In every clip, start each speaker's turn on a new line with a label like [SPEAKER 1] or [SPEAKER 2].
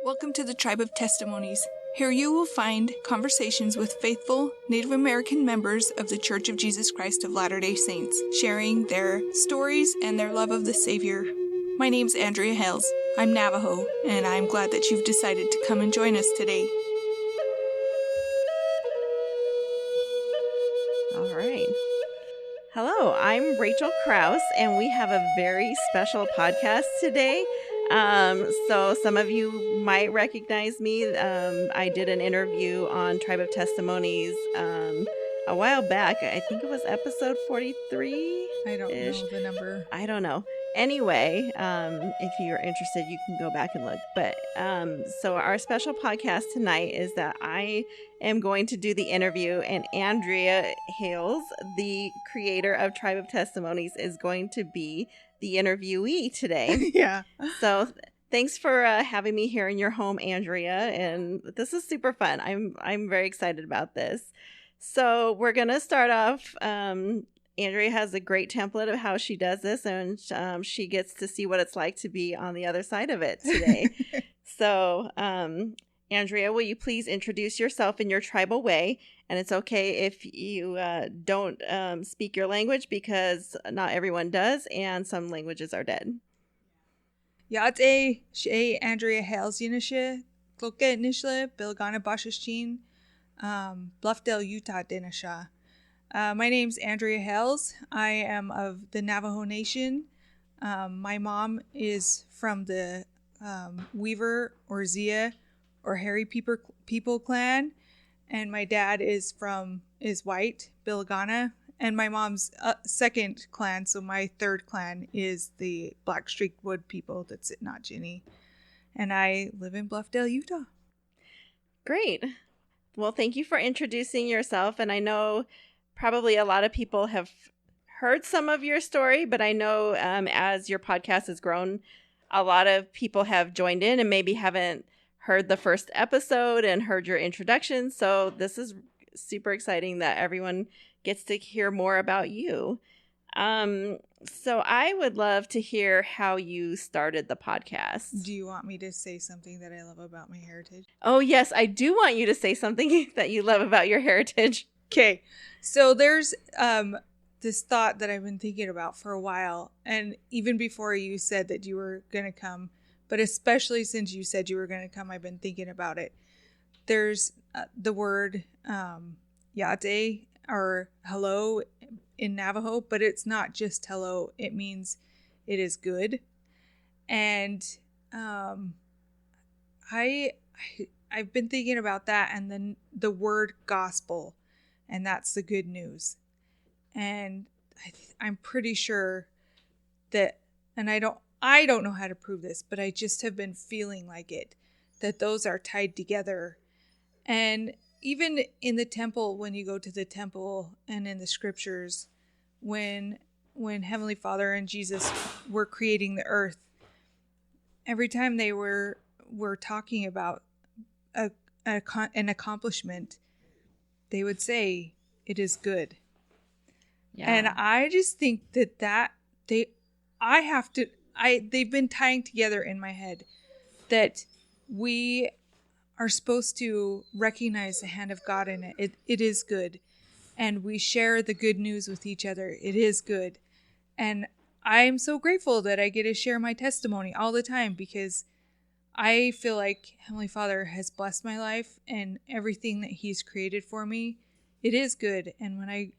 [SPEAKER 1] Welcome to the Tribe of Testimonies. Here you will find conversations with faithful Native American members of the Church of Jesus Christ of Latter-day Saints, sharing their stories and their love of the Savior. My name's Andrea Hales. I'm Navajo, and I'm glad that you've decided to come and join us today.
[SPEAKER 2] All right. Hello, I'm Rachel Crouse, and we have a very special podcast today. So some of you might recognize me. I did an interview on Tribe of Testimonies a while back. I think it was episode 43.
[SPEAKER 1] I don't know the number.
[SPEAKER 2] I don't know. Anyway, if you're interested, you can go back and look. But so our special podcast tonight is that I am going to do the interview, and Andrea Hales, the creator of Tribe of Testimonies, is going to be the interviewee today.
[SPEAKER 1] Yeah.
[SPEAKER 2] So thanks for having me here in your home, Andrea. And this is super fun. I'm very excited about this. So we're going to start off. Andrea has a great template of how she does this, and she gets to see what it's like to be on the other side of it today. So, Andrea, will you please introduce yourself in your tribal way? And it's okay if you don't speak your language, because not everyone does, and some languages are dead.
[SPEAKER 1] Yate she Andrea Hales Yinishe, Kloke Nishle, Bilgana Bashashin, Bluffdale, Utah Dinisha. My name's Andrea Hales. I am of the Navajo Nation. My mom is from the Weaver or Zia or Hairy People clan, and my dad is white, Bilgana, and my mom's second clan, so my third clan is the Black Streaked Wood people that's at Not Ginny, and I live in Bluffdale, Utah.
[SPEAKER 2] Great. Well, thank you for introducing yourself, and I know probably a lot of people have heard some of your story, but I know as your podcast has grown, a lot of people have joined in and maybe haven't heard the first episode and heard your introduction. So this is super exciting that everyone gets to hear more about you. So I would love to hear how you started the podcast.
[SPEAKER 1] Do you want me to say something that I love about my heritage?
[SPEAKER 2] Oh, yes, I do want you to say something that you love about your heritage.
[SPEAKER 1] Okay, so there's this thought that I've been thinking about for a while, and even before you said that you were going to come, but especially since you said you were going to come, I've been thinking about it. There's the word yate, or hello in Navajo, but it's not just hello. It means it is good. And I've been thinking about that, and then the word gospel, and that's the good news. And I'm pretty sure that, and I don't know how to prove this, but I just have been feeling like it, that those are tied together. And even in the temple, when you go to the temple and in the scriptures, when Heavenly Father and Jesus were creating the earth, every time they were talking about an accomplishment, they would say, it is good. Yeah. And I just think that they've been tying together in my head that we are supposed to recognize the hand of God in it. It is good. And we share the good news with each other. It is good. And I'm so grateful that I get to share my testimony all the time, because I feel like Heavenly Father has blessed my life, and everything that He's created for me, it is good. And when I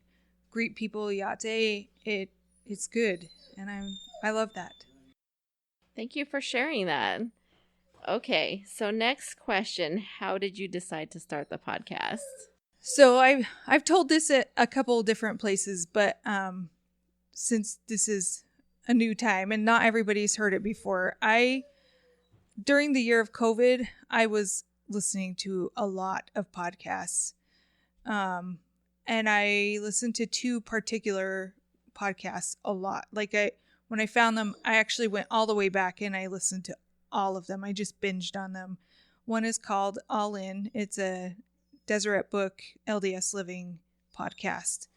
[SPEAKER 1] greet people yate, it's good. And I love that.
[SPEAKER 2] Thank you for sharing that. Okay, so next question. How did you decide to start the podcast?
[SPEAKER 1] So I've told this at a couple of different places, but since this is a new time and not everybody's heard it before, during the year of COVID, I was listening to a lot of podcasts. And I listened to two particular podcasts a lot. When I found them, I actually went all the way back and I listened to all of them. I just binged on them. One is called All In. It's a Deseret Book LDS Living podcast.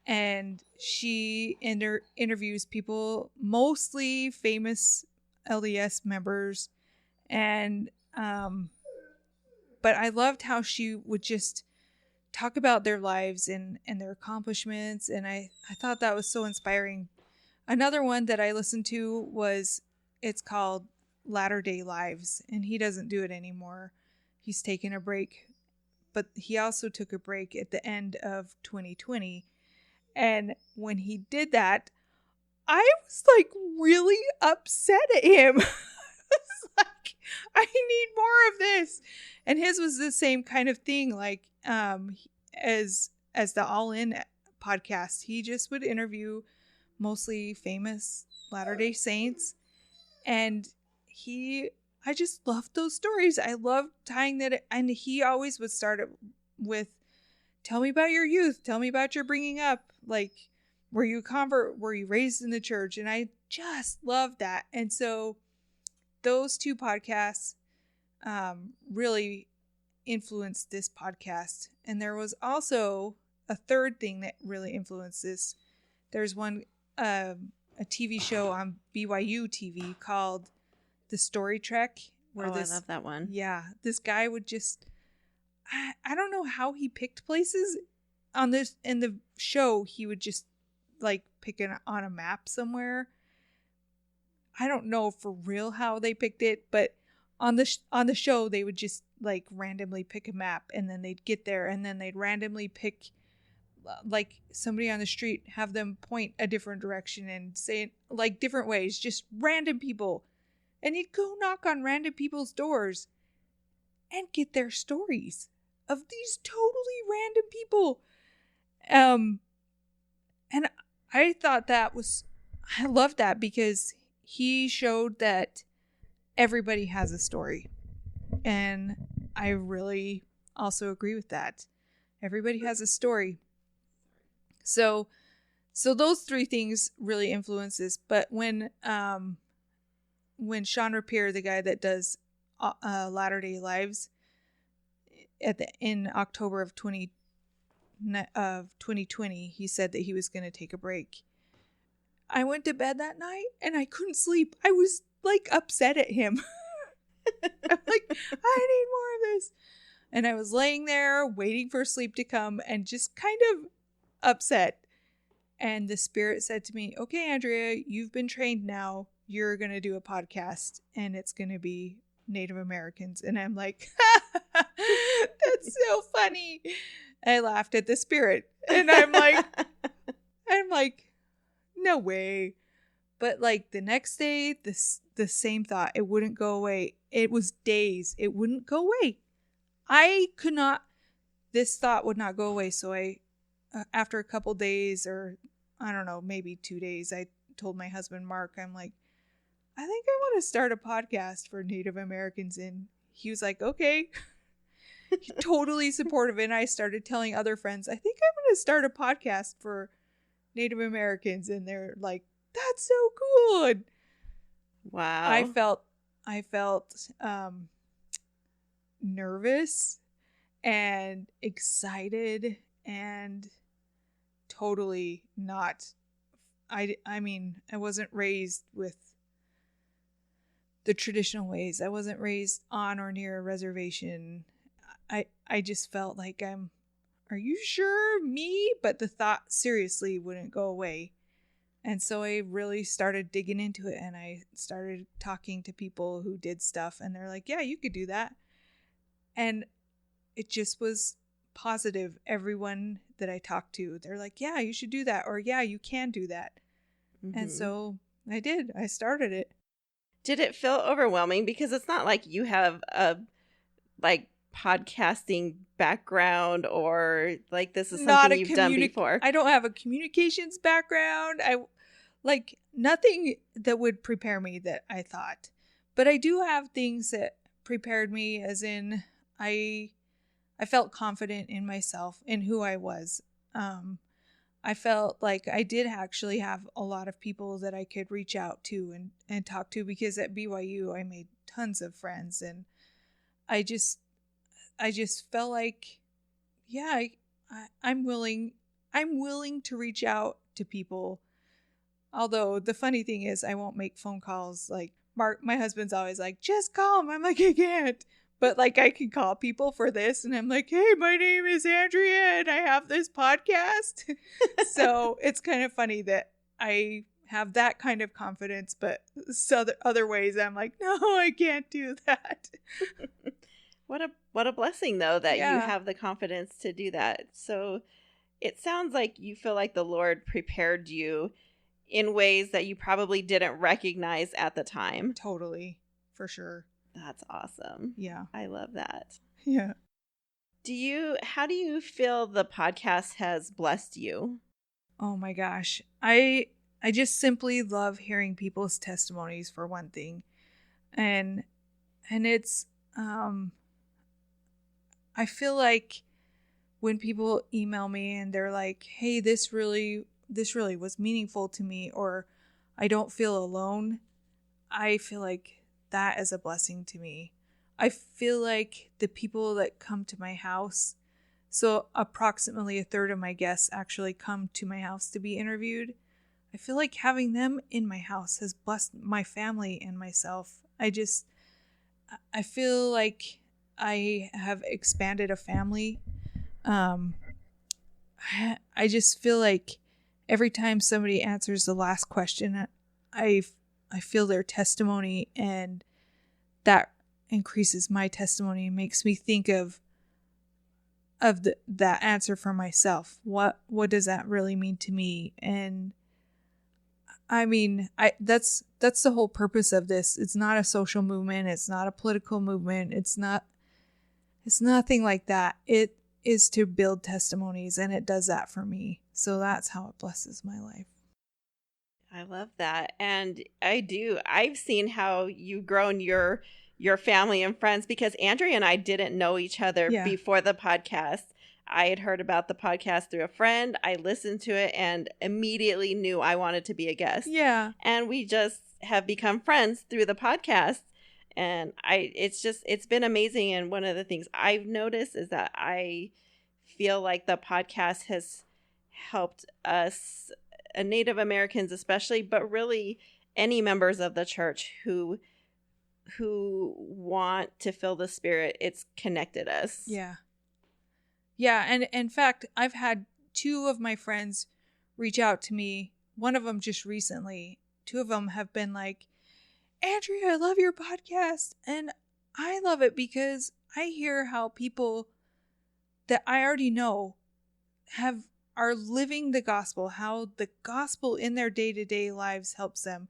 [SPEAKER 1] And she interviews people, mostly famous LDS members, and But I loved how she would just talk about their lives and their accomplishments. And I thought that was so inspiring. Another one that I listened to it's called Latter Day Lives, and he doesn't do it anymore. He's taken a break, but he also took a break at the end of 2020. And when he did that, I was like really upset at him. I was like, I need more of this. And his was the same kind of thing, like as the All In podcast. He just would interview mostly famous Latter-day Saints, and I just loved those stories. I loved tying that, and he always would start it with, tell me about your youth, tell me about your bringing up, like, were you a convert, were you raised in the church? And I just loved that. And so those two podcasts really influenced this podcast. And there was also a third thing that really influenced this. There's one a TV show on BYU TV called The Story Trek.
[SPEAKER 2] I love that one.
[SPEAKER 1] Yeah, this guy would just, I don't know how he picked places on this. In the show, he would just like pick it on a map somewhere. I don't know for real how they picked it, but on the show they would just like randomly pick a map, and then they'd get there, and then they'd randomly pick like somebody on the street, have them point a different direction and say it like different ways, just random people. And he'd go knock on random people's doors and get their stories of these totally random people. And I thought I loved that because he showed that everybody has a story. And I really also agree with that. Everybody has a story. So those three things really influence this. But when Sean Rapier, the guy that does Latter-day Lives, in October of 2020, he said that he was going to take a break. I went to bed that night and I couldn't sleep. I was like upset at him. I'm like, I need more of this. And I was laying there waiting for sleep to come and just kind of upset. And the Spirit said to me, okay, Andrea, you've been trained now. You're going to do a podcast and it's going to be Native Americans. And I'm like, that's so funny. I laughed at the Spirit and I'm like, no way. But like the next day, the same thought, it wouldn't go away. It was days. It wouldn't go away. This thought would not go away. So after a couple days, or I don't know, maybe 2 days, I told my husband, Mark, I'm like, I think I want to start a podcast for Native Americans. And he was like, okay. He totally supportive. And I started telling other friends, I think I'm going to start a podcast for Native Americans. And they're like, that's so cool. And
[SPEAKER 2] wow.
[SPEAKER 1] I felt nervous and excited and totally not. I mean, I wasn't raised with the traditional ways. I wasn't raised on or near a reservation. I just felt like are you sure me? But the thought seriously wouldn't go away. And so I really started digging into it, and I started talking to people who did stuff, and they're like, yeah, you could do that. And it just was positive. Everyone that I talked to, they're like, yeah, you should do that. Or yeah, you can do that. Mm-hmm. And so I did. I started it.
[SPEAKER 2] Did it feel overwhelming? Because it's not like you have a podcasting background, or like this is something you've done before.
[SPEAKER 1] I don't have a communications background. I like nothing that would prepare me that I thought. But I do have things that prepared me, as in I felt confident in myself, in who I was. I felt like I did actually have a lot of people that I could reach out to and talk to, because at BYU I made tons of friends, and I just felt like, yeah, I'm willing to reach out to people. Although the funny thing is, I won't make phone calls like Mark, my husband's always like, just call him. I'm like, I can't. But like, I can call people for this, and I'm like, hey, my name is Andrea, and I have this podcast. So it's kind of funny that I have that kind of confidence, but other ways I'm like, no, I can't do that.
[SPEAKER 2] What a blessing, though, that you
[SPEAKER 1] Yeah.
[SPEAKER 2] have the confidence to do that. So it sounds like you feel like the Lord prepared you in ways that you probably didn't recognize at the time.
[SPEAKER 1] Totally. For sure.
[SPEAKER 2] That's awesome.
[SPEAKER 1] Yeah.
[SPEAKER 2] I love that.
[SPEAKER 1] Yeah.
[SPEAKER 2] How do you feel the podcast has blessed you?
[SPEAKER 1] Oh my gosh. I just simply love hearing people's testimonies, for one thing. And it's I feel like when people email me and they're like, "Hey, this really was meaningful to me," or "I don't feel alone," I feel like that is a blessing to me. I feel like the people that come to my house, so approximately a third of my guests actually come to my house to be interviewed. I feel like having them in my house has blessed my family and myself. I feel like I have expanded a family. I just feel like every time somebody answers the last question, I feel their testimony, and that increases my testimony and makes me think of that answer for myself. What does that really mean to me? And I mean, that's the whole purpose of this. It's not a social movement. It's not a political movement. It's nothing like that. It is to build testimonies, and it does that for me. So that's how it blesses my life.
[SPEAKER 2] I love that. And I've seen how you've grown your family and friends, because Andrea and I didn't know each other before the podcast. I had heard about the podcast through a friend. I listened to it and immediately knew I wanted to be a guest.
[SPEAKER 1] Yeah.
[SPEAKER 2] And we just have become friends through the podcast. And it's been amazing. And one of the things I've noticed is that I feel like the podcast has helped us, Native Americans especially, but really any members of the church who want to feel the Spirit. It's connected us.
[SPEAKER 1] Yeah. Yeah, and in fact, I've had 2 of my friends reach out to me. One of them just recently. 2 of them have been like, Andrea, I love your podcast. And I love it because I hear how people that I already know are living the gospel, how the gospel in their day-to-day lives helps them.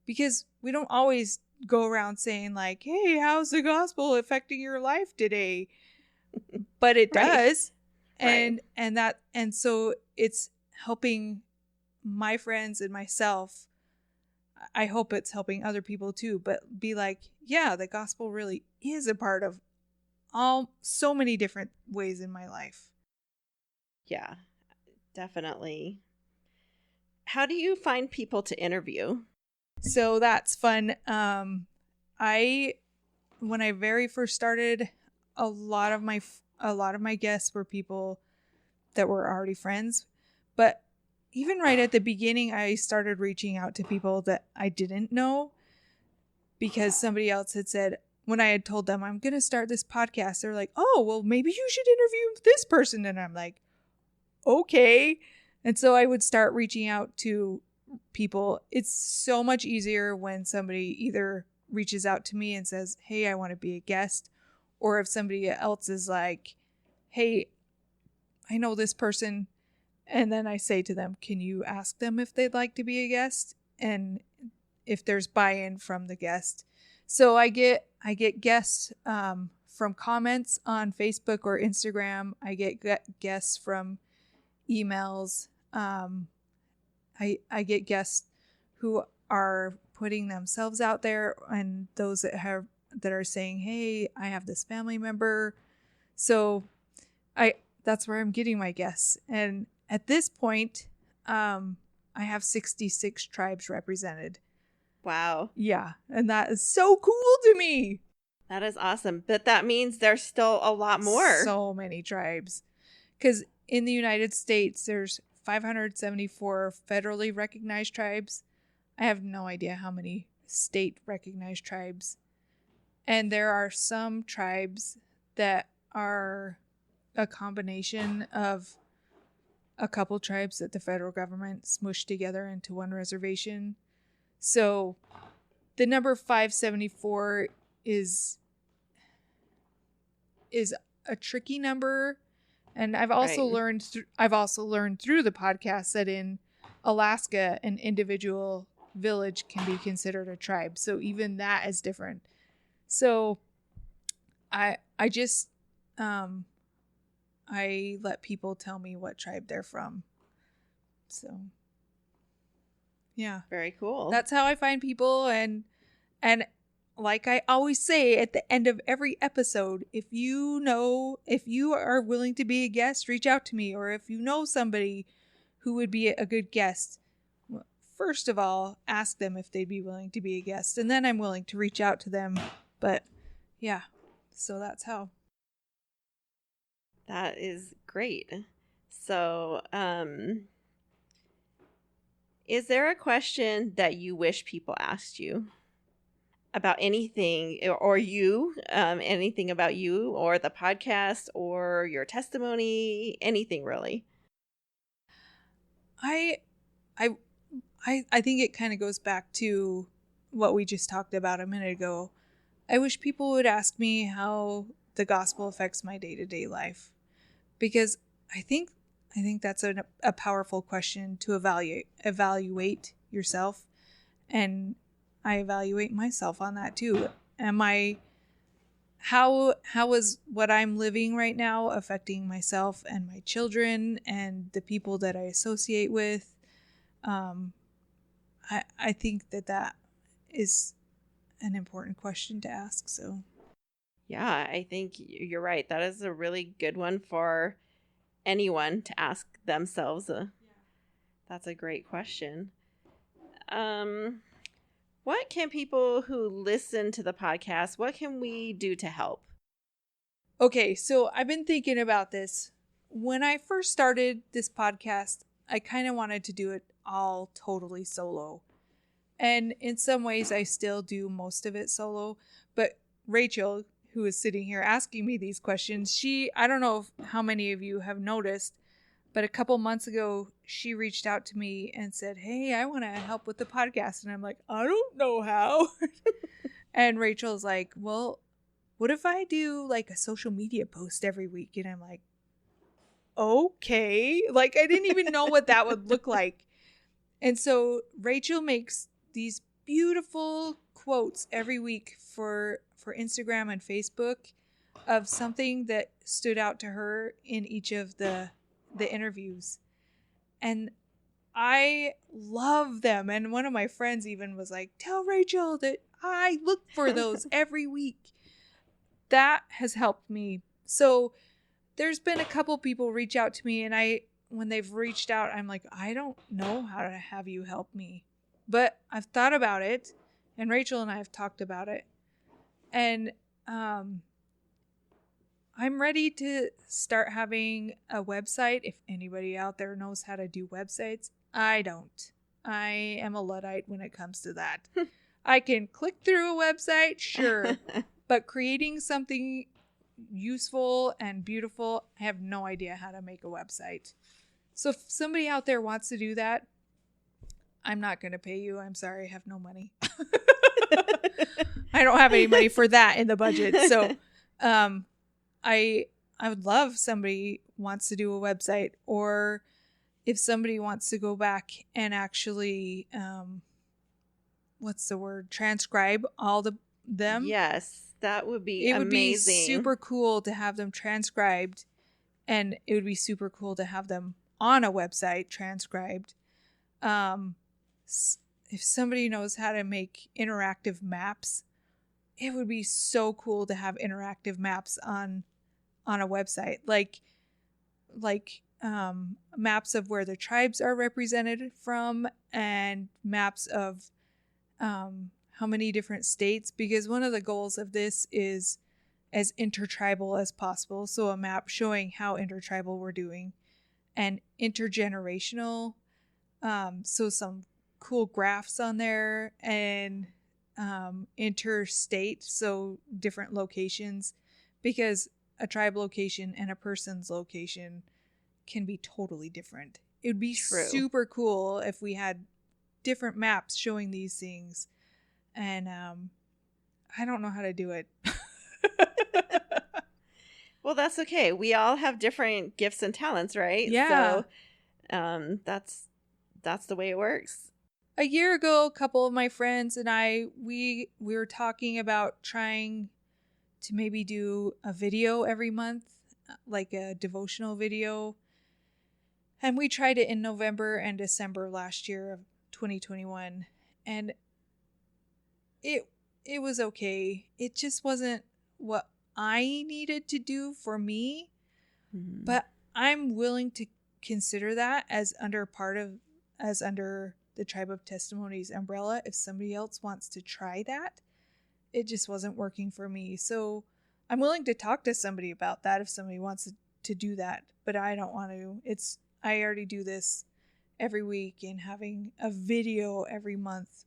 [SPEAKER 1] Because we don't always go around saying like, hey, how's the gospel affecting your life today? But it does.
[SPEAKER 2] Right.
[SPEAKER 1] And so it's helping my friends and myself. I hope it's helping other people too, but be like, yeah, the gospel really is a part of so many different ways in my life.
[SPEAKER 2] Yeah, definitely. How do you find people to interview?
[SPEAKER 1] So that's fun. When I very first started, a lot of my guests were people that were already friends, but even right at the beginning, I started reaching out to people that I didn't know, because somebody else had said, when I had told them I'm going to start this podcast, they're like, oh, well, maybe you should interview this person. And I'm like, okay. And so I would start reaching out to people. It's so much easier when somebody either reaches out to me and says, hey, I want to be a guest, or if somebody else is like, hey, I know this person, and then I say to them, can you ask them if they'd like to be a guest, and if there's buy-in from the guest. So I get guests from comments on Facebook or Instagram. I get guests from emails. I get guests who are putting themselves out there, and those that are saying, hey, I have this family member. So that's where I'm getting my guests. And at this point, I have 66 tribes represented.
[SPEAKER 2] Wow.
[SPEAKER 1] Yeah. And that is so cool to me.
[SPEAKER 2] That is awesome. But that means there's still a lot more.
[SPEAKER 1] So many tribes. Because in the United States, there's 574 federally recognized tribes. I have no idea how many state recognized tribes. And there are some tribes that are a combination of a couple tribes that the federal government smushed together into one reservation. So the number 574 is a tricky number, and I've also learned through the podcast that in Alaska an individual village can be considered a tribe. So even that is different. So I just I let people tell me what tribe they're from. So yeah.
[SPEAKER 2] Very cool.
[SPEAKER 1] That's how I find people, and like I always say at the end of every episode, if you are willing to be a guest, reach out to me, or if you know somebody who would be a good guest, first of all, ask them if they'd be willing to be a guest, and then I'm willing to reach out to them. But yeah, so that's how.
[SPEAKER 2] That is great. So, is there a question that you wish people asked you about anything, or anything about you or the podcast or your testimony, anything really?
[SPEAKER 1] I think it kind of goes back to what we just talked about a minute ago. I wish people would ask me how the gospel affects my day-to-day life, because I think that's a powerful question to evaluate yourself, and I evaluate myself on that too. How is what I'm living right now affecting myself and my children and the people that I associate with? I think that is an important question to ask. So
[SPEAKER 2] yeah, I think you're right. That is a really good one for anyone to ask themselves. That's a great question. What can people who listen to the podcast, what can we do to help?
[SPEAKER 1] Okay, so I've been thinking about this. When I first started this podcast, I kind of wanted to do it all totally solo. And in some ways, I still do most of it solo. But Rachel, who is sitting here asking me these questions, I don't know how many of you have noticed, but a couple months ago, she reached out to me and said, "Hey, I want to help with the podcast." And I'm like, "I don't know how." And Rachel's like, "Well, what if I do like a social media post every week?" And I'm like, "Okay." Like, I didn't even know what that would look like. And so Rachel makes these beautiful quotes every week for Instagram and Facebook of something that stood out to her in each of the interviews. And I love them. And one of my friends even was like, "Tell Rachel that I look for those every week." That has helped me. So there's been a couple people reach out to me, and when they've reached out, I'm like, "I don't know how to have you help me." But I've thought about it, and Rachel and I have talked about it. And I'm ready to start having a website. If anybody out there knows how to do websites, I don't. I am a Luddite when it comes to that. I can click through a website, sure, but creating something useful and beautiful, I have no idea how to make a website. So if somebody out there wants to do that, I'm not going to pay you. I'm sorry, I have no money. I don't have any money for that in the budget. So I would love somebody wants to do a website, or if somebody wants to go back and actually transcribe all them.
[SPEAKER 2] Yes, that would be
[SPEAKER 1] amazing. It would be super cool to have them transcribed, and it would be super cool to have them on a website transcribed. If somebody knows how to make interactive maps, it would be so cool to have interactive maps on a website, like maps of where the tribes are represented from, and maps of how many different states, because one of the goals of this is as intertribal as possible. So a map showing how intertribal we're doing, and intergenerational. So some cool graphs on there, and interstate, so different locations, because a tribe location and a person's location can be totally different. It would be super cool if we had different maps showing these things. And I don't know how to do it.
[SPEAKER 2] Well, that's okay. We all have different gifts and talents, right?
[SPEAKER 1] Yeah.
[SPEAKER 2] So that's the way it works.
[SPEAKER 1] A year ago, a couple of my friends and I, we were talking about trying to maybe do a video every month, like a devotional video. And we tried it in November and December last year of 2021. And it was okay. It just wasn't what I needed to do for me.
[SPEAKER 2] Mm-hmm.
[SPEAKER 1] But I'm willing to consider that as under the Tribe of Testimonies umbrella if somebody else wants to try that. It just wasn't working for me. So I'm willing to talk to somebody about that if somebody wants to do that. But I don't want to. I already do this every week, and having a video every month,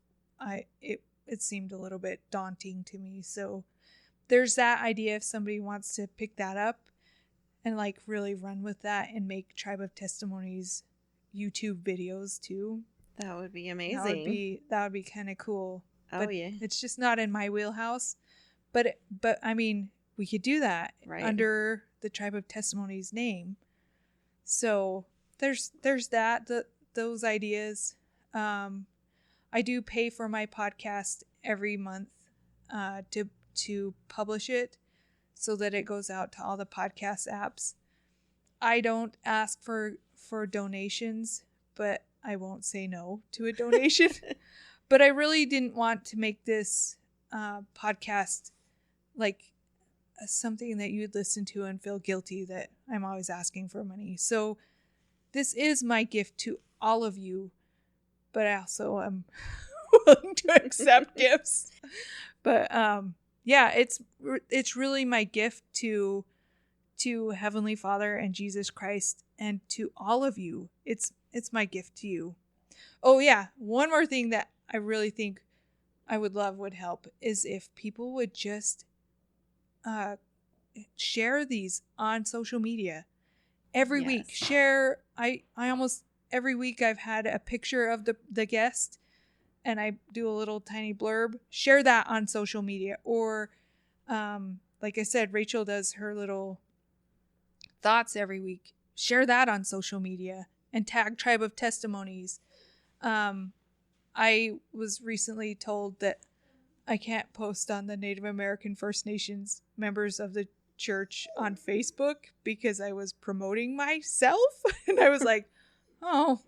[SPEAKER 1] it seemed a little bit daunting to me. So there's that idea if somebody wants to pick that up and like really run with that and make Tribe of Testimonies YouTube videos too.
[SPEAKER 2] That would be amazing.
[SPEAKER 1] That would be kind of cool.
[SPEAKER 2] Oh,
[SPEAKER 1] but
[SPEAKER 2] yeah.
[SPEAKER 1] It's just not in my wheelhouse. But I mean, we could do that under the Tribe of Testimonies name. So there's those ideas. I do pay for my podcast every month to publish it so that it goes out to all the podcast apps. I don't ask for donations, but I won't say no to a donation. But I really didn't want to make this podcast like something that you'd listen to and feel guilty that I'm always asking for money. So this is my gift to all of you, but I also am willing to accept gifts. But yeah, it's really my gift to Heavenly Father and Jesus Christ and to all of you. It's my gift to you. Oh yeah, one more thing that I really think I would help is if people would just share these on social media every week. Share. I almost every week I've had a picture of the guest, and I do a little tiny blurb. Share that on social media, or like I said, Rachel does her little thoughts every week. Share that on social media and tag Tribe of Testimonies. I was recently told that I can't post on the Native American First Nations members of the church on Facebook because I was promoting myself. And I was like, oh,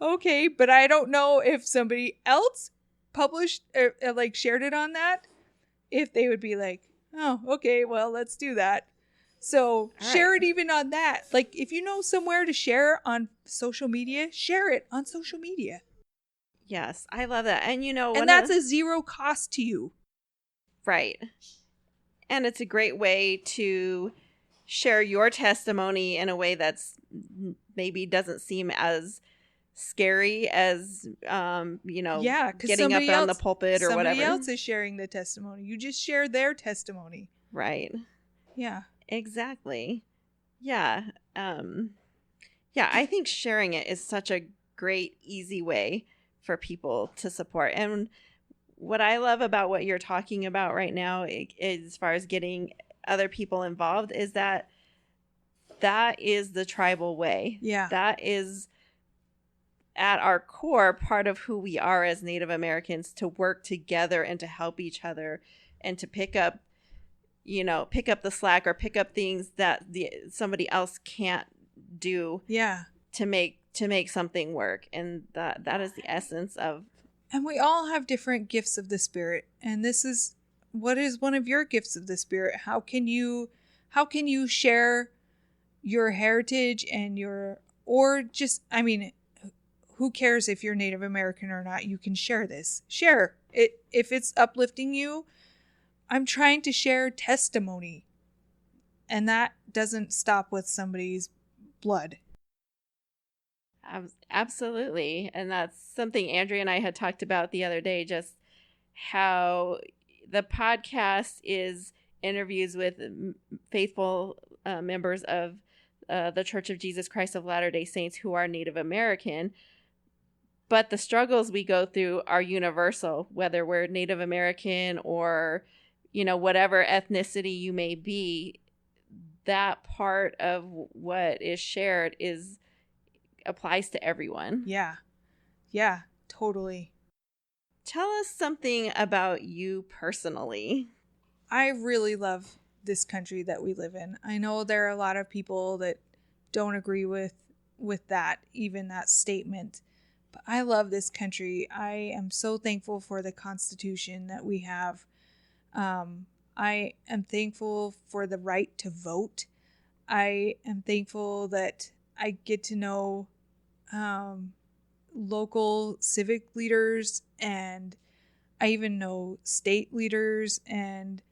[SPEAKER 1] okay. But I don't know if somebody else published or like shared it on that, if they would be like, oh, okay, well, let's do that. So share it even on that. Like if you know somewhere to share on social media, share it on social media.
[SPEAKER 2] Yes, I love that. And
[SPEAKER 1] and that's a zero cost to you.
[SPEAKER 2] Right. And it's a great way to share your testimony in a way that's maybe doesn't seem as scary as, getting up on the pulpit or whatever.
[SPEAKER 1] Somebody else is sharing the testimony. You just share their testimony.
[SPEAKER 2] Right.
[SPEAKER 1] Yeah.
[SPEAKER 2] Exactly. Yeah. I think sharing it is such a great, easy way for people to support. And what I love about what you're talking about right now, as far as getting other people involved, is that is the tribal way.
[SPEAKER 1] Yeah.
[SPEAKER 2] That is at our core part of who we are as Native Americans, to work together and to help each other and to pick up the slack or pick up things that somebody else can't do.
[SPEAKER 1] Yeah.
[SPEAKER 2] To make something work. And that is the essence of.
[SPEAKER 1] And we all have different gifts of the Spirit. And this is, what is one of your gifts of the Spirit? How can you share your heritage and who cares if you're Native American or not? You can share this. Share it. If it's uplifting you, I'm trying to share testimony. And that doesn't stop with somebody's blood.
[SPEAKER 2] Absolutely. And that's something Andrea and I had talked about the other day, just how the podcast is interviews with faithful members of the Church of Jesus Christ of Latter-day Saints who are Native American. But the struggles we go through are universal, whether we're Native American or, whatever ethnicity you may be. That part of what is shared applies to everyone.
[SPEAKER 1] Yeah, totally.
[SPEAKER 2] Tell us something about you personally.
[SPEAKER 1] I really love this country that we live in. I know there are a lot of people that don't agree with that, even that statement. But I love this country. I am so thankful for the Constitution that we have. I am thankful for the right to vote. I am thankful that I get to know local civic leaders, and I even know state leaders, and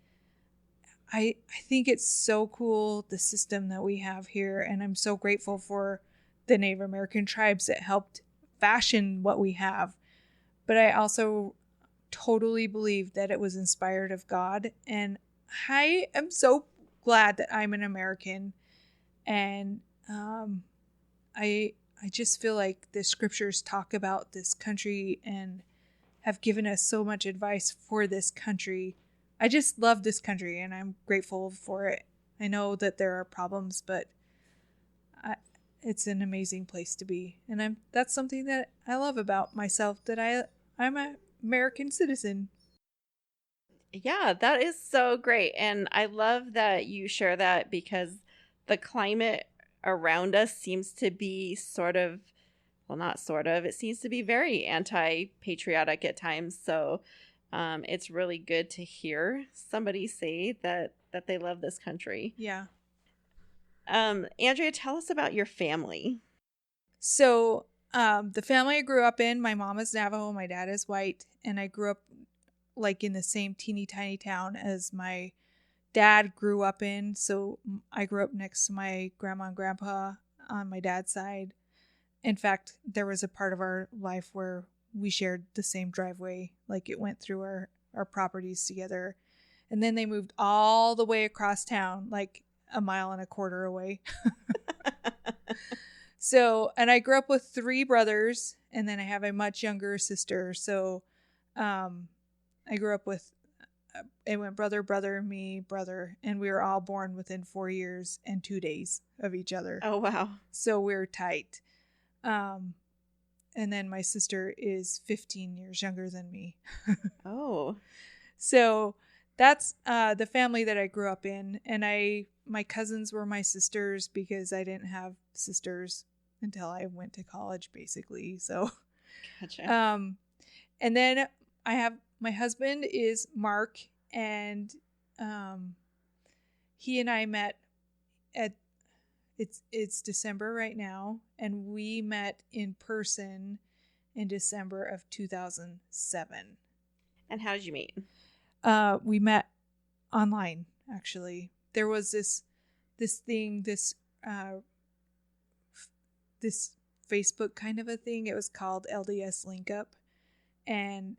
[SPEAKER 1] I think it's so cool, the system that we have here, and I'm so grateful for the Native American tribes that helped fashion what we have. But I also totally believe that it was inspired of God, and I am so glad that I'm an American, and I just feel like the scriptures talk about this country and have given us so much advice for this country. I just love this country and I'm grateful for it. I know that there are problems, but it's an amazing place to be. And that's something that I love about myself, that I'm an American citizen.
[SPEAKER 2] Yeah, that is so great. And I love that you share that, because the climate around us seems to be it seems to be very anti-patriotic at times. So it's really good to hear somebody say that they love this country.
[SPEAKER 1] Yeah.
[SPEAKER 2] Andrea, tell us about your family.
[SPEAKER 1] So the family I grew up in, my mom is Navajo, my dad is white, and I grew up like in the same teeny tiny town as my dad grew up in. So I grew up next to my grandma and grandpa on my dad's side. In fact, there was a part of our life where we shared the same driveway, like it went through our properties together. And then they moved all the way across town, like a mile and a quarter away. So, and I grew up with 3 brothers, and then I have a much younger sister. So I grew up with, it went brother, me, brother, and we were all born within 4 years and 2 days of each other.
[SPEAKER 2] Oh, wow.
[SPEAKER 1] So we're tight. And then my sister is 15 years younger than me.
[SPEAKER 2] Oh.
[SPEAKER 1] So that's the family that I grew up in. And my cousins were my sisters because I didn't have sisters until I went to college, basically. So,
[SPEAKER 2] gotcha.
[SPEAKER 1] And then I have, my husband is Mark, and he and I met at, it's December right now, and we met in person in December of 2007.
[SPEAKER 2] And how did you meet?
[SPEAKER 1] We met online, actually. There was this thing, this Facebook kind of a thing. It was called LDS Link Up. And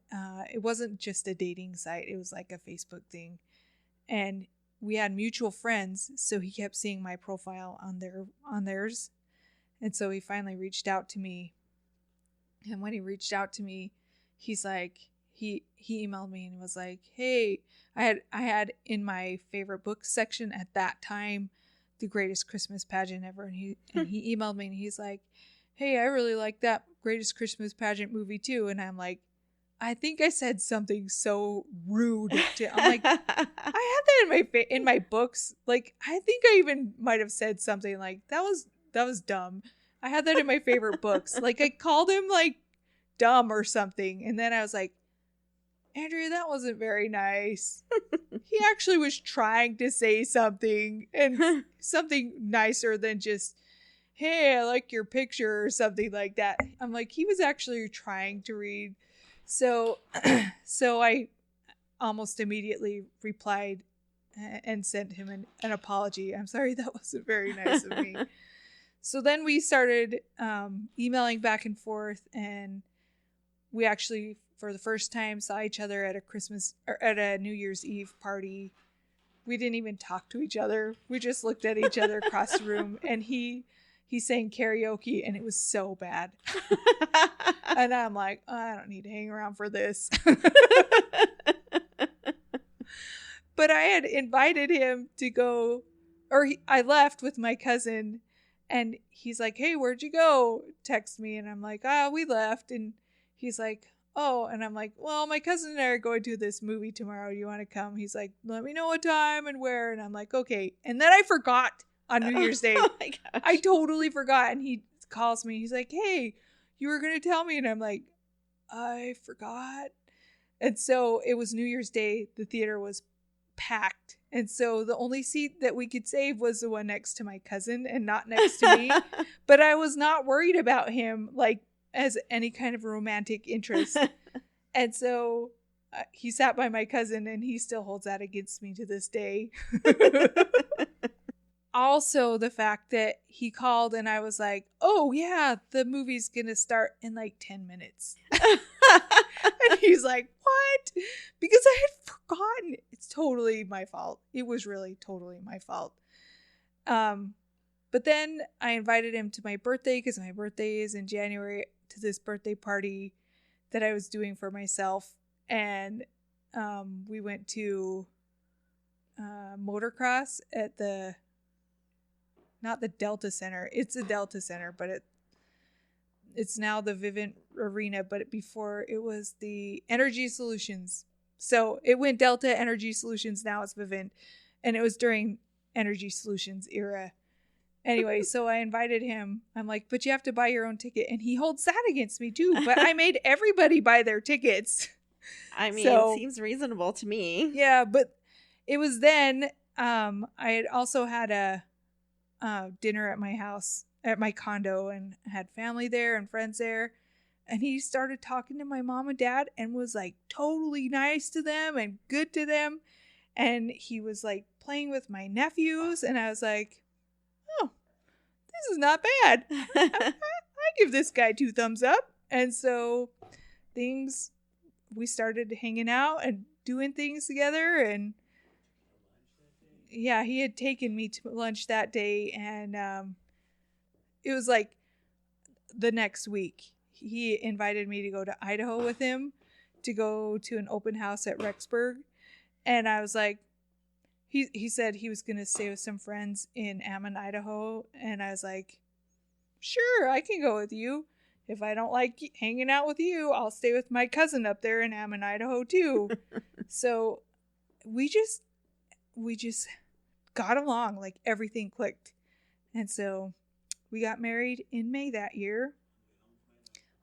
[SPEAKER 1] it wasn't just a dating site. It was like a Facebook thing. And we had mutual friends, so he kept seeing my profile on theirs. And so he finally reached out to me. And when he reached out to me, he's like, he emailed me and was like, hey, I had in my favorite book section at that time, The Greatest Christmas Pageant Ever. And he emailed me and he's like, hey, I really like that Greatest Christmas Pageant movie too. And I'm like, I think I said something so rude I'm like, I had that in my books. Like, I think I even might have said something like, that was dumb. I had that in my favorite books. Like, I called him like dumb or something. And then I was like, Andrea, that wasn't very nice. He actually was trying to say something, and something nicer than just, hey, I like your picture or something like that. I'm like, he was actually trying to read. So I almost immediately replied and sent him an apology. I'm sorry, that wasn't very nice of me. So then we started emailing back and forth, and we actually for the first time, saw each other at a Christmas or at a New Year's Eve party. We didn't even talk to each other. We just looked at each other across the room, and he sang karaoke, and it was so bad. And I'm like, I don't need to hang around for this. But I had invited him to go, or I left with my cousin, and he's like, hey, where'd you go? Text me, and I'm like, we left. And he's like, oh, and I'm like, well, my cousin and I are going to this movie tomorrow. Do you want to come? He's like, let me know what time and where. And I'm like, okay. And then I forgot on New Year's Day.
[SPEAKER 2] Oh my gosh.
[SPEAKER 1] I totally forgot. And he calls me. He's like, hey, you were going to tell me. And I'm like, I forgot. And so it was New Year's Day. The theater was packed. And so the only seat that we could save was the one next to my cousin and not next to me. But I was not worried about him, like, as any kind of romantic interest. And so he sat by my cousin, and he still holds that against me to this day. Also, the fact that he called and I was like, oh yeah, the movie's gonna start in like 10 minutes. And he's like, what? Because I had forgotten. It's totally my fault. It was really totally my fault. But then I invited him to my birthday, because my birthday is in January, to this birthday party that I was doing for myself. And we went to motocross at not the Delta Center. It's a Delta Center, but it's now the Vivint Arena, but before it was the Energy Solutions. So it went Delta, Energy Solutions, now it's Vivint. And it was during Energy Solutions era. Anyway, so I invited him. I'm like, but you have to buy your own ticket. And he holds that against me too. But I made everybody buy their tickets.
[SPEAKER 2] I mean, it seems reasonable to me.
[SPEAKER 1] Yeah, but it was then, I had also had a dinner at my house, at my condo, and had family there and friends there. And he started talking to my mom and dad and was like totally nice to them and good to them. And he was like playing with my nephews. And I was like, oh, this is not bad. I give this guy 2 thumbs up. And so we started hanging out and doing things together. And yeah, he had taken me to lunch that day, and it was like the next week. He invited me to go to Idaho with him to go to an open house at Rexburg. And I was like, he said he was going to stay with some friends in Ammon, Idaho. And I was like, sure, I can go with you. If I don't like hanging out with you, I'll stay with my cousin up there in Ammon, Idaho too. So we just got along, like everything clicked. And so we got married in May that year.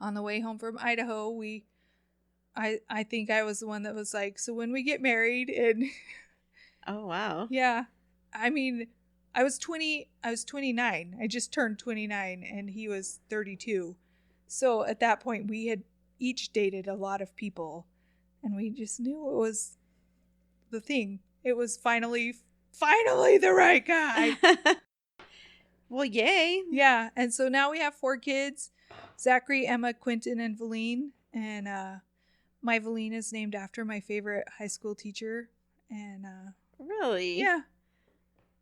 [SPEAKER 1] On the way home from Idaho, I think I was the one that was like, so when we get married. And
[SPEAKER 2] oh wow.
[SPEAKER 1] Yeah. I mean, I was 29. I just turned 29 and he was 32. So at that point we had each dated a lot of people, and we just knew it was the thing. It was finally the right guy.
[SPEAKER 2] Well, yay.
[SPEAKER 1] Yeah. And so now we have 4 kids, Zachary, Emma, Quentin, and Valine. And my Valine is named after my favorite high school teacher. And
[SPEAKER 2] really?
[SPEAKER 1] Yeah.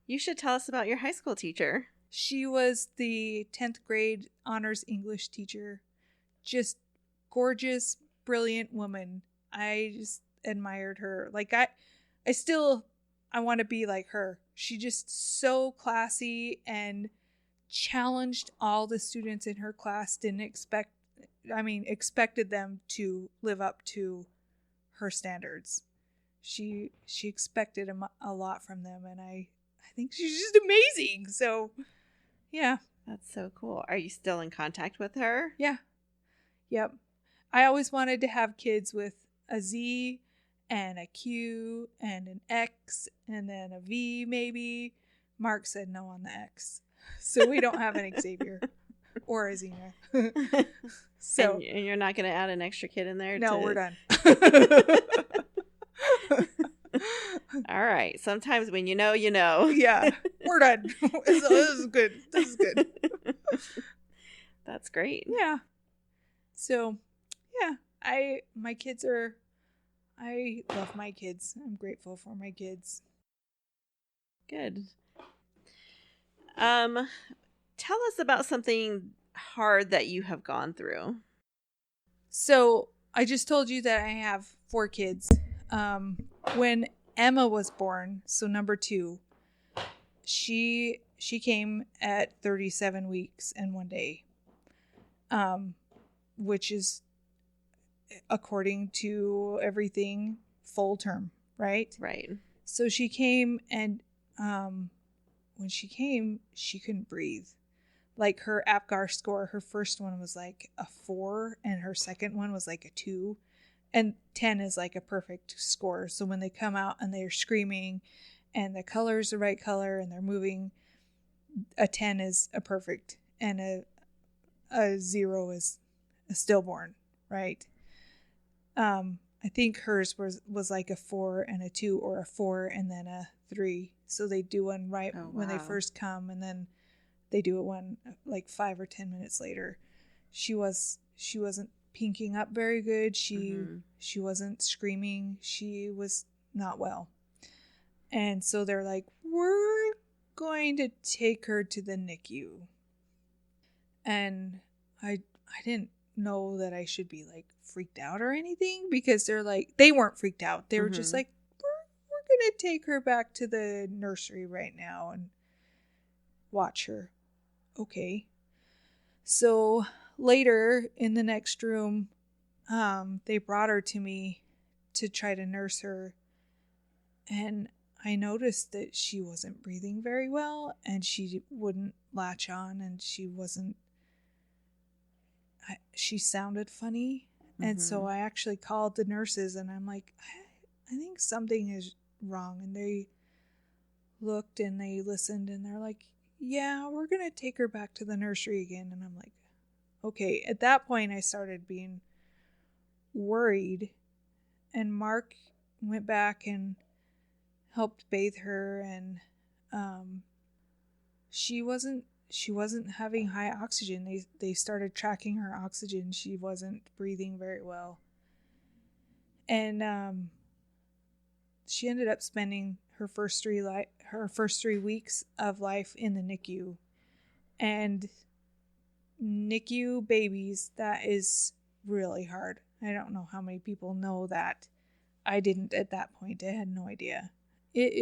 [SPEAKER 2] You should tell us about your high school teacher.
[SPEAKER 1] She was the 10th grade honors English teacher. Just gorgeous, brilliant woman. I just admired her. Like I want to be like her. She just so classy and challenged all the students in her class. Expected them to live up to her standards. She expected a lot from them, and I think she's just amazing. So, yeah.
[SPEAKER 2] That's so cool. Are you still in contact with her?
[SPEAKER 1] Yeah. Yep. I always wanted to have kids with a Z and a Q and an X and then a V maybe. Mark said no on the X. So we don't have an Xavier or a Xena. So
[SPEAKER 2] and you're not going to add an extra kid in there?
[SPEAKER 1] No, we're done.
[SPEAKER 2] All right. Sometimes when you know, you know.
[SPEAKER 1] Yeah, we're done. This is good. This is good.
[SPEAKER 2] That's great.
[SPEAKER 1] Yeah. So, yeah. My kids are, I love my kids. I'm grateful for my kids.
[SPEAKER 2] Good. Tell us about something hard that you have gone through.
[SPEAKER 1] So I just told you that I have 4 kids. When Emma was born, so number 2, she came at 37 weeks and 1 day, which is, according to everything, full term, right?
[SPEAKER 2] Right.
[SPEAKER 1] So she came, and when she came, she couldn't breathe. Like, her APGAR score, her first one was like a 4, and her second one was like a 2. And 10 is like a perfect score. So when they come out and they're screaming and the color is the right color and they're moving, a 10 is a perfect, and a 0 is a stillborn, right? I think hers was like a 4 and a 2, or a 4 and then a 3. So they do one right when they first come, and then they do it one like 5 or 10 minutes later. She wasn't pinking up very good. She wasn't screaming. She was not well. And so they're like, we're going to take her to the NICU. And I didn't know that I should be like freaked out or anything, because they're like, they weren't freaked out. They were just like, we're going to take her back to the nursery right now and watch her. Okay. So later in the next room, they brought her to me to try to nurse her. And I noticed that she wasn't breathing very well, and she wouldn't latch on, and she sounded funny. And so I actually called the nurses, and I'm like, I think something is wrong. And they looked and they listened, and they're like, yeah, we're going to take her back to the nursery again. And I'm like, okay. At that point, I started being worried, and Mark went back and helped bathe her, and she wasn't having high oxygen. They started tracking her oxygen. She wasn't breathing very well, and she ended up spending her first 3 weeks of life in the NICU. And NICU babies, that is really hard. I don't know how many people know that. I didn't at that point. I had no idea. It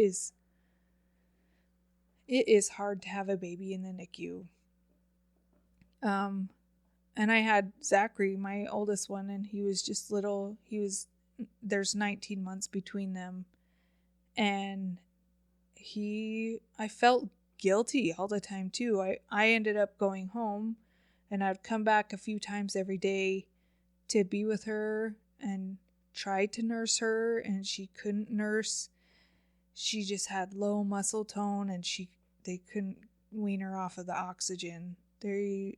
[SPEAKER 1] is hard to have a baby in the NICU. And I had Zachary, my oldest one, and he was just little. There's 19 months between them. And I felt guilty all the time too. I ended up going home, and I'd come back a few times every day to be with her and tried to nurse her, and she couldn't nurse. She just had low muscle tone, and they couldn't wean her off of the oxygen. They're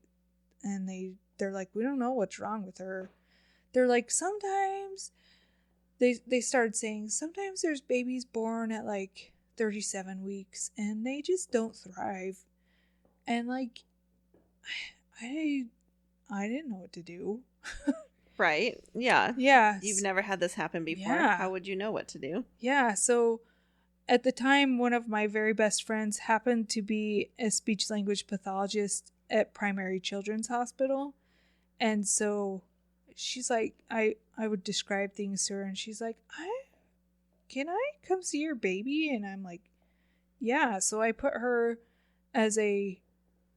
[SPEAKER 1] like, we don't know what's wrong with her. They're like, sometimes they started saying, sometimes there's babies born at like 37 weeks and they just don't thrive. And like, I didn't know what to do.
[SPEAKER 2] Right. Yeah.
[SPEAKER 1] Yeah.
[SPEAKER 2] You've never had this happen before.
[SPEAKER 1] Yeah.
[SPEAKER 2] How would you know what to do?
[SPEAKER 1] Yeah. So at the time, one of my very best friends happened to be a speech language pathologist at Primary Children's Hospital. And so she's like, I would describe things to her, and she's like, can I come see your baby? And I'm like, yeah. So I put her as a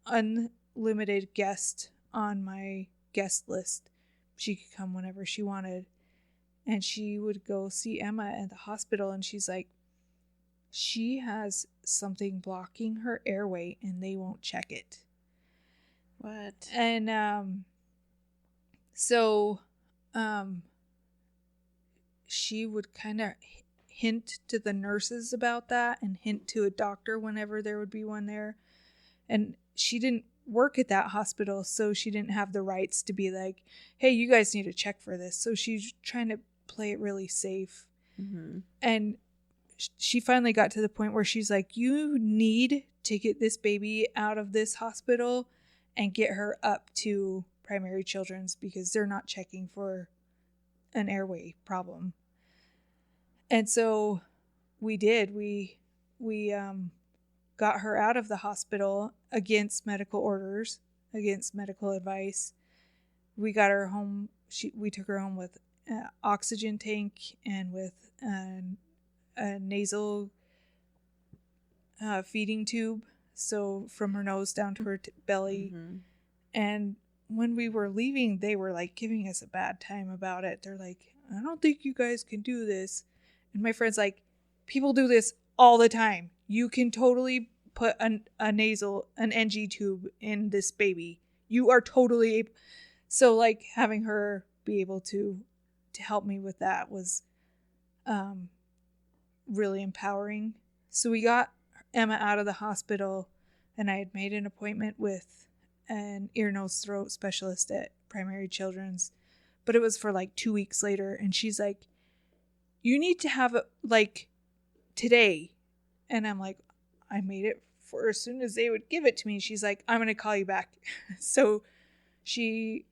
[SPEAKER 1] unlimited guest on my guest list. She could come whenever she wanted. And she would go see Emma at the hospital, and she's like, she has something blocking her airway and they won't check it.
[SPEAKER 2] What?
[SPEAKER 1] And so she would kind of hint to the nurses about that, and hint to a doctor whenever there would be one there. And she didn't work at that hospital, so she didn't have the rights to be like, hey, you guys need to check for this. So she's trying to play it really safe. And she finally got to the point where she's like, you need to get this baby out of this hospital and get her up to Primary Children's, because they're not checking for an airway problem. And so we did. We got her out of the hospital against medical orders, against medical advice. We got her home. We took her home with an oxygen tank and with a nasal feeding tube, so from her nose down to her belly. Mm-hmm. And when we were leaving, they were like giving us a bad time about it. They're like, I don't think you guys can do this. And my friend's like, people do this all the time. You can totally put an NG tube in this baby. You are totally able. So like having her be able to help me with that was really empowering. So we got Emma out of the hospital, and I had made an appointment with an ear, nose, throat specialist at Primary Children's, but it was for like 2 weeks later. And she's like, you need to have it like today. And I'm like, I made it for as soon as they would give it to me. She's like, I'm going to call you back. So she's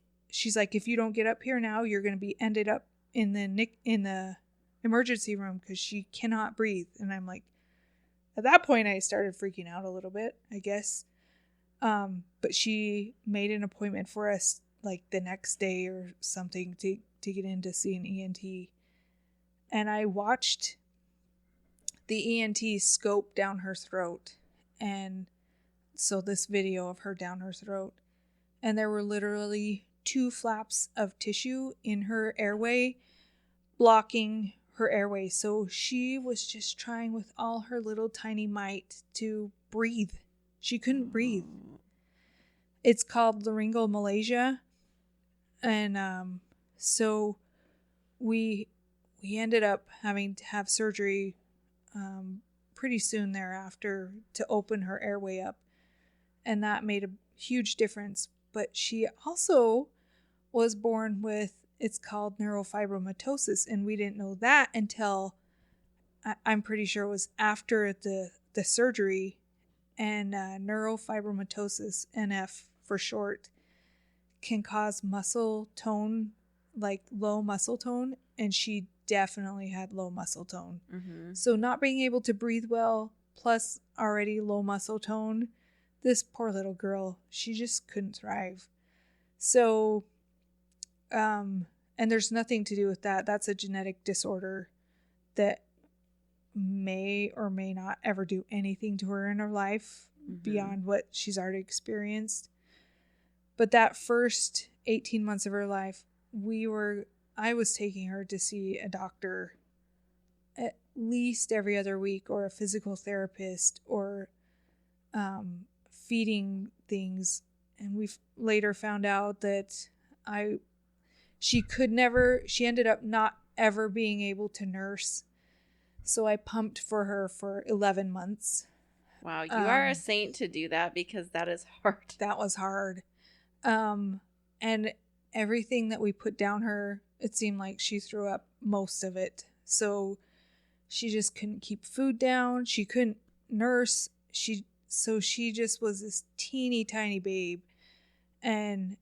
[SPEAKER 1] like, if you don't get up here now, you're going to be ended up in the emergency room because she cannot breathe. And I'm like, at that point I started freaking out a little bit, I guess. But she made an appointment for us like the next day or something to get in to see an ENT. And I watched the ENT scope down her throat. And so this video of her down her throat. And there were literally 2 flaps of tissue in her airway blocking her airway. So she was just trying with all her little tiny might to breathe. She couldn't breathe. It's called laryngomalacia. And so we ended up having to have surgery pretty soon thereafter to open her airway up. And that made a huge difference. But she also was born with, it's called neurofibromatosis. And we didn't know that until, I'm pretty sure it was after the surgery. And neurofibromatosis, NF for short, can cause muscle tone, like low muscle tone. And she definitely had low muscle tone. Mm-hmm. So not being able to breathe well, plus already low muscle tone, this poor little girl, she just couldn't thrive. So, and there's nothing to do with that. That's a genetic disorder that may or may not ever do anything to her in her life beyond what she's already experienced. But that first 18 months of her life, I was taking her to see a doctor at least every other week, or a physical therapist, or feeding things. And we later found out that she ended up not ever being able to nurse. So I pumped for her for 11 months.
[SPEAKER 2] Wow, you are a saint to do that, because that is hard.
[SPEAKER 1] That was hard. And everything that we put down her, it seemed like she threw up most of it. So she just couldn't keep food down. She couldn't nurse. So she just was this teeny tiny babe. And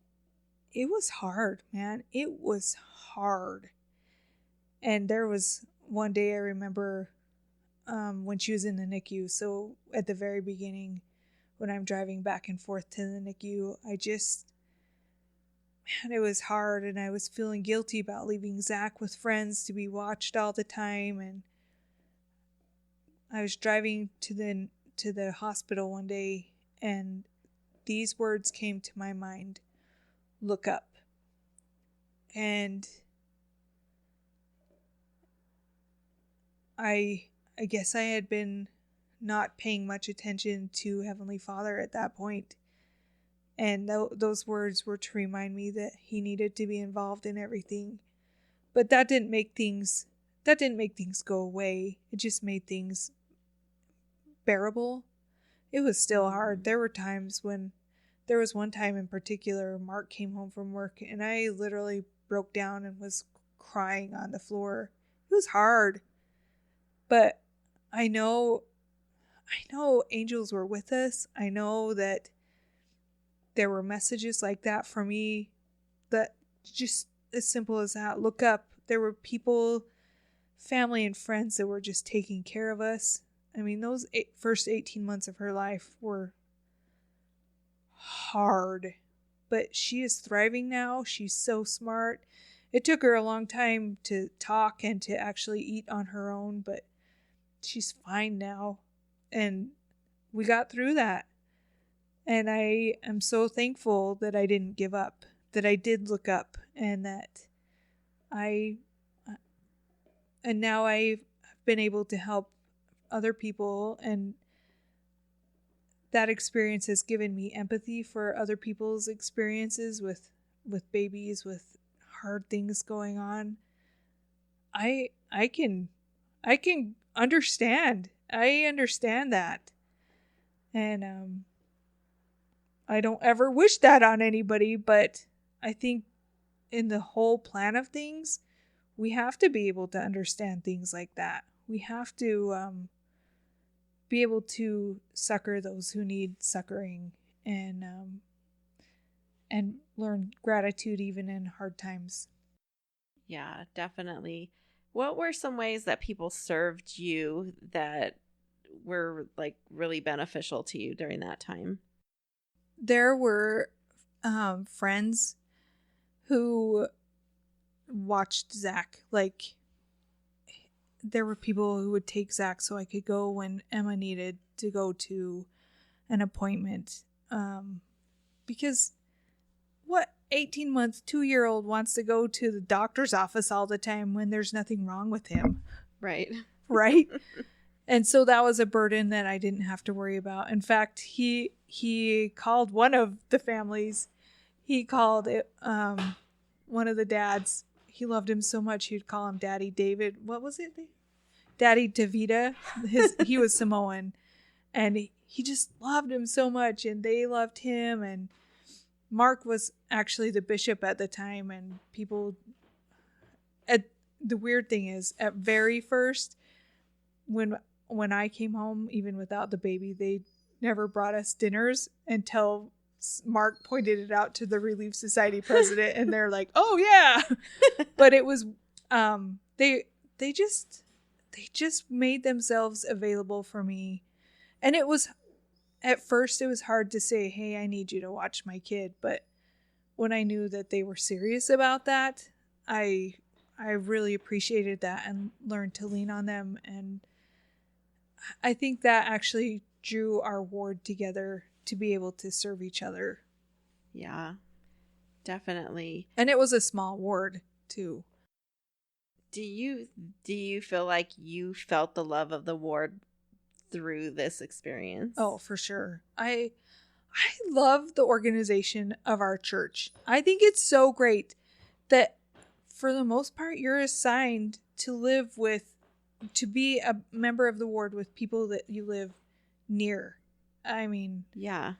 [SPEAKER 1] it was hard, man. It was hard. And there was one day I remember when she was in the NICU. So at the very beginning, when I'm driving back and forth to the NICU, it was hard, and I was feeling guilty about leaving Zach with friends to be watched all the time. And I was driving to the hospital one day, and these words came to my mind: look up. And I guess I had been not paying much attention to Heavenly Father at that point. And those words were to remind me that he needed to be involved in everything. But that didn't make things go away. It just made things bearable. It was still hard. There was one time in particular, Mark came home from work, and I literally broke down and was crying on the floor. It was hard. But I know angels were with us. I know that there were messages like that for me, that just as simple as that: look up, there were people, family and friends that were just taking care of us. I mean, those first 18 months of her life were hard, but she is thriving now. She's so smart. It took her a long time to talk and to actually eat on her own, but she's fine now. And we got through that. And I am so thankful that I didn't give up, that I did look up, and that and now I've been able to help other people, and that experience has given me empathy for other people's experiences with babies, with hard things going on. I can understand. I understand that. And I don't ever wish that on anybody, but I think in the whole plan of things, we have to be able to understand things like that. We have to be able to succor those who need succoring, and learn gratitude even in hard times.
[SPEAKER 2] Yeah, definitely. What were some ways that people served you that were like really beneficial to you during that time?
[SPEAKER 1] There were friends who watched Zach. Like, there were people who would take Zach so I could go when Emma needed to go to an appointment. Because what 18 months, 2-year-old wants to go to the doctor's office all the time when there's nothing wrong with him?
[SPEAKER 2] Right.
[SPEAKER 1] Right? And so that was a burden that I didn't have to worry about. In fact, he called one of the families. He called it, one of the dads. He loved him so much he'd call him Daddy David. What was it? Daddy Davida. He was Samoan, and he just loved him so much, and they loved him. And Mark was actually the bishop at the time, and people. The weird thing is, at very first, when I came home, even without the baby, they never brought us dinners until Mark pointed it out to the Relief Society president, and they're like, "Oh yeah," but it was they just made themselves available for me, and it was at first it was hard to say, "Hey, I need you to watch my kid," but when I knew that they were serious about that, I really appreciated that and learned to lean on them, and I think that actually drew our ward together to be able to serve each other.
[SPEAKER 2] Yeah, definitely.
[SPEAKER 1] And it was a small ward too.
[SPEAKER 2] Do you feel like you felt the love of the ward through this experience?
[SPEAKER 1] Oh, for sure. I love the organization of our church. I think it's so great that for the most part you're assigned to be a member of the ward with people that you live near. I mean,
[SPEAKER 2] yeah.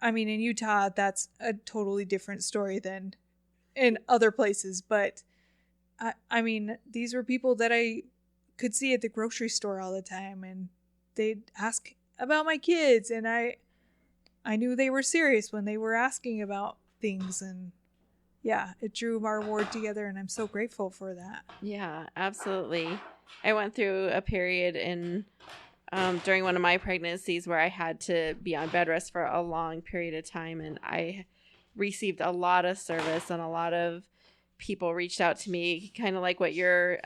[SPEAKER 1] In Utah, that's a totally different story than in other places. But I mean, these were people that I could see at the grocery store all the time, and they'd ask about my kids, and I knew they were serious when they were asking about things. And yeah, it drew our ward together, and I'm so grateful for that.
[SPEAKER 2] Yeah, absolutely. I went through a period during one of my pregnancies where I had to be on bed rest for a long period of time, and I received a lot of service, and a lot of people reached out to me, kind of like what your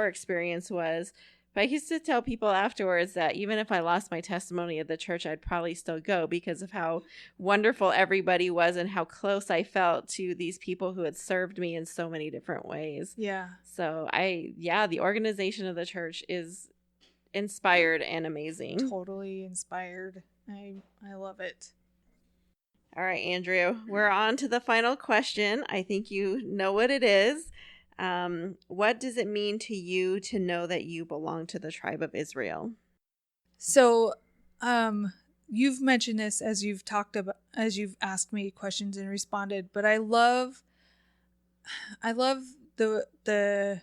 [SPEAKER 2] experience was. But I used to tell people afterwards that even if I lost my testimony at the church, I'd probably still go because of how wonderful everybody was and how close I felt to these people who had served me in so many different ways.
[SPEAKER 1] Yeah.
[SPEAKER 2] So the organization of the church is inspired and amazing.
[SPEAKER 1] Totally inspired. I love it.
[SPEAKER 2] All right, Andrea, we're on to the final question. I think you know what it is. What does it mean to you to know that you belong to the tribe of Israel?
[SPEAKER 1] So, you've mentioned this as you've asked me questions and responded, but I love the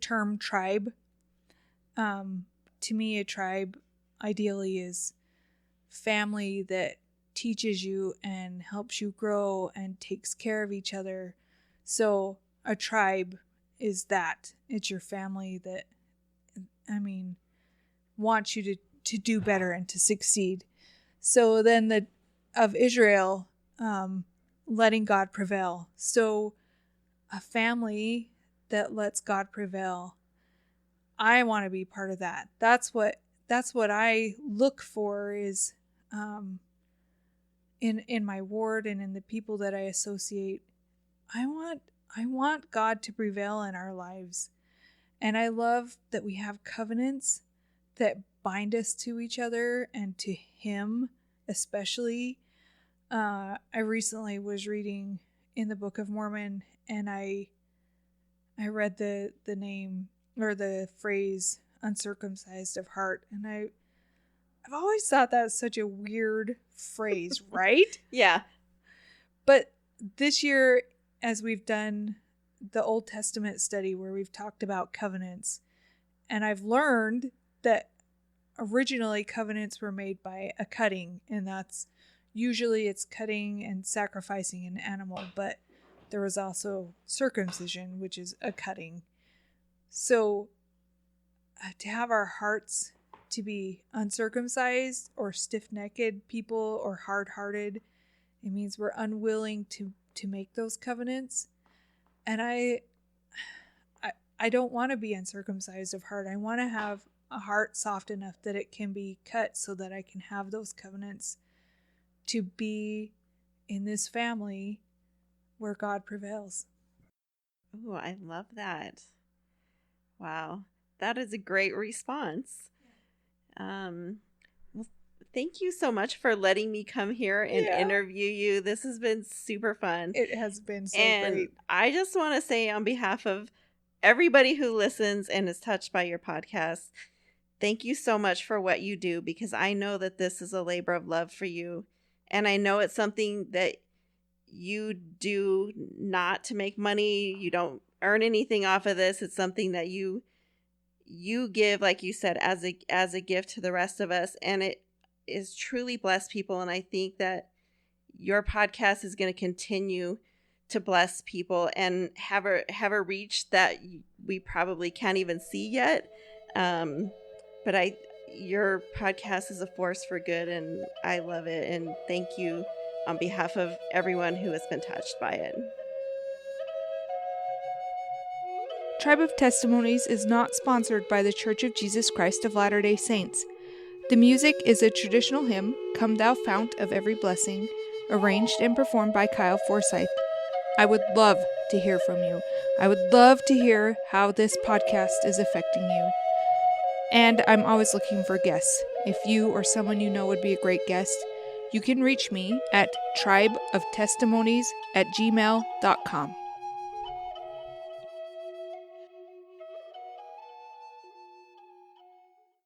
[SPEAKER 1] term tribe. To me, a tribe ideally is family that teaches you and helps you grow and takes care of each other So a tribe is that. It's your family that, wants you to do better and to succeed. So then of Israel, letting God prevail. So a family that lets God prevail. I want to be part of that. That's what I look for is in my ward and in the people that I associate. I want God to prevail in our lives. And I love that we have covenants that bind us to each other and to Him especially. I recently was reading in the Book of Mormon, and I read the name or the phrase uncircumcised of heart, and I've always thought that's such a weird phrase, right?
[SPEAKER 2] Yeah.
[SPEAKER 1] But this year, as we've done the Old Testament study where we've talked about covenants, and I've learned that originally covenants were made by a cutting, and that's usually it's cutting and sacrificing an animal, but there was also circumcision, which is a cutting. So to have our hearts to be uncircumcised or stiff-necked people or hard-hearted, it means we're unwilling to make those covenants. And I don't want to be uncircumcised of heart. I want to have a heart soft enough that it can be cut so that I can have those covenants to be in this family where God prevails.
[SPEAKER 2] Oh, I love that. Wow. That is a great response. Well, thank you so much for letting me come here and interview you. This has been super fun.
[SPEAKER 1] It has been so great.
[SPEAKER 2] I just want to say on behalf of everybody who listens and is touched by your podcast, thank you so much for what you do, because I know that this is a labor of love for you. And I know it's something that you do not to make money. You don't earn anything off of this. It's something that you give, like you said, as a gift to the rest of us. And it is truly blessed people. And I think that your podcast is going to continue to bless people and have a reach that we probably can't even see yet. But your podcast is a force for good, and I love it. And thank you on behalf of everyone who has been touched by it.
[SPEAKER 1] Tribe of Testimonies is not sponsored by the Church of Jesus Christ of Latter-day Saints. The music is a traditional hymn, Come Thou Fount of Every Blessing, arranged and performed by Kyle Forsyth. I would love to hear from you. I would love to hear how this podcast is affecting you. And I'm always looking for guests. If you or someone you know would be a great guest, you can reach me at tribeoftestimonies@gmail.com.